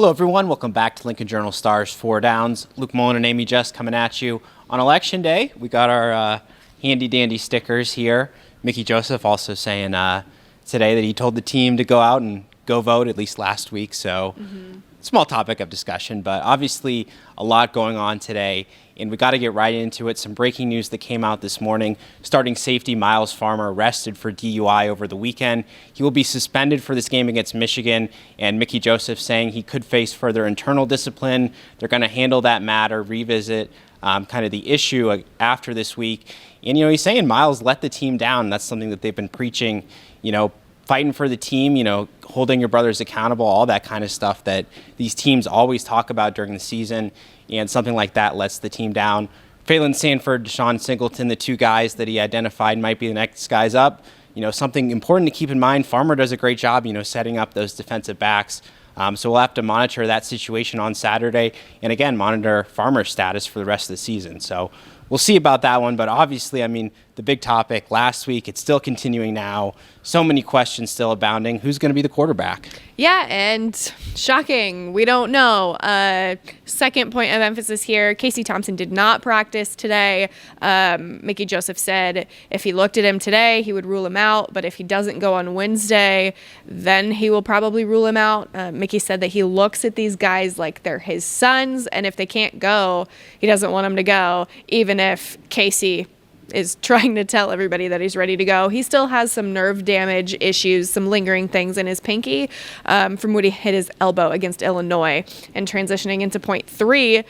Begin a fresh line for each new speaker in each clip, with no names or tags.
Hello, everyone. Welcome back to Lincoln Journal Stars 4 Downs. Luke Mullin and Amie just coming at you on Election Day. We got our handy-dandy stickers here. Mickey Joseph also saying today that he told the team to go out and go vote, at least last week. So small topic of discussion, but obviously a lot going on today. And we got to get right into it. Some breaking news that came out this morning. Starting safety Myles Farmer arrested for DUI over the weekend. He will be suspended for this game against Michigan. And Mickey Joseph saying he could face further internal discipline. They're going to handle that matter, revisit kind of the issue after this week. And, he's saying Myles let the team down. That's something that they've been preaching, fighting for the team, holding your brothers accountable, all that kind of stuff that these teams always talk about during the season. And something like that lets the team down. Phelan Sanford, Deshaun Singleton, the two guys that he identified might be the next guys up. Something important to keep in mind, Farmer does a great job, setting up those defensive backs. So we'll have to monitor that situation on Saturday. And again, monitor Farmer's status for the rest of the season. So we'll see about that one. But obviously, the big topic last week, it's still continuing now. So many questions still abounding. Who's going to be the quarterback?
Yeah, and shocking. We don't know. Second point of emphasis here, Casey Thompson did not practice today. Mickey Joseph said if he looked at him today, he would rule him out. But if he doesn't go on Wednesday, then he will probably rule him out. Mickey said that he looks at these guys like they're his sons. And if they can't go, he doesn't want them to go, even if Casey is trying to tell everybody that he's ready to go. He still has some nerve damage issues, some lingering things in his pinky from when he hit his elbow against Illinois. And transitioning into point 3,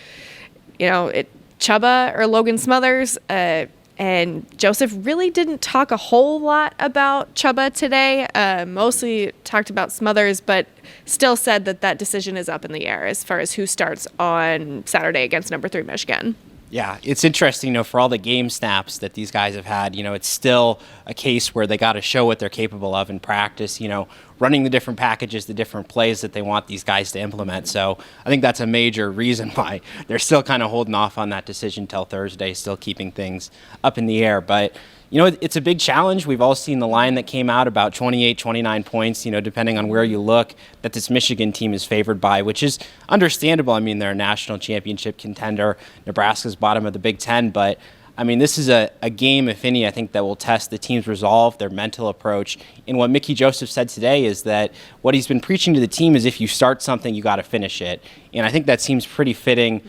Chubba or Logan Smothers and Joseph really didn't talk a whole lot about Chubba today. Mostly talked about Smothers, but still said that decision is up in the air as far as who starts on Saturday against number 3 Michigan.
Yeah, it's interesting, for all the game snaps that these guys have had, it's still a case where they got to show what they're capable of in practice, running the different packages, the different plays that they want these guys to implement. So I think that's a major reason why they're still kind of holding off on that decision till Thursday, still keeping things up in the air. But it's a big challenge. We've all seen the line that came out about 28, 29 points, depending on where you look, that this Michigan team is favored by, which is understandable. They're a national championship contender. Nebraska's bottom of the Big Ten. But, this is a game, if any, I think that will test the team's resolve, their mental approach. And what Mickey Joseph said today is that what he's been preaching to the team is if you start something, you got to finish it. And I think that seems pretty fitting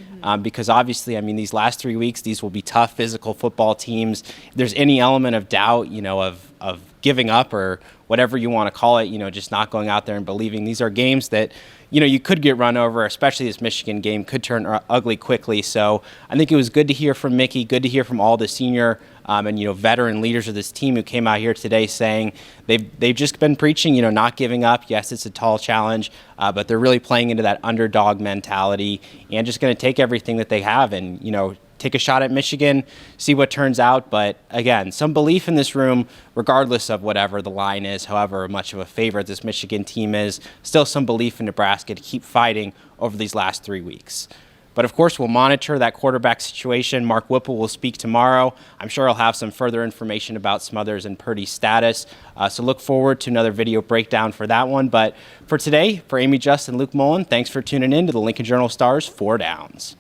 because obviously, these last 3 weeks, these will be tough physical football teams. If there's any element of doubt, of giving up or whatever you want to call it, just not going out there and believing. These are games that, you could get run over, especially this Michigan game could turn ugly quickly. So I think it was good to hear from Mickey, good to hear from all the senior and veteran leaders of this team who came out here today saying they've just been preaching, not giving up. Yes, it's a tall challenge, but they're really playing into that underdog mentality and just going to take everything that they have and, take a shot at Michigan, see what turns out. But again, some belief in this room, regardless of whatever the line is, however much of a favorite this Michigan team is, still some belief in Nebraska to keep fighting over these last 3 weeks. But of course, we'll monitor that quarterback situation. Mark Whipple will speak tomorrow. I'm sure he'll have some further information about Smothers and Purdy's status. So look forward to another video breakdown for that one. But for today, for Amie, Justin, Luke Mullin, thanks for tuning in to the Lincoln Journal Stars 4 Downs.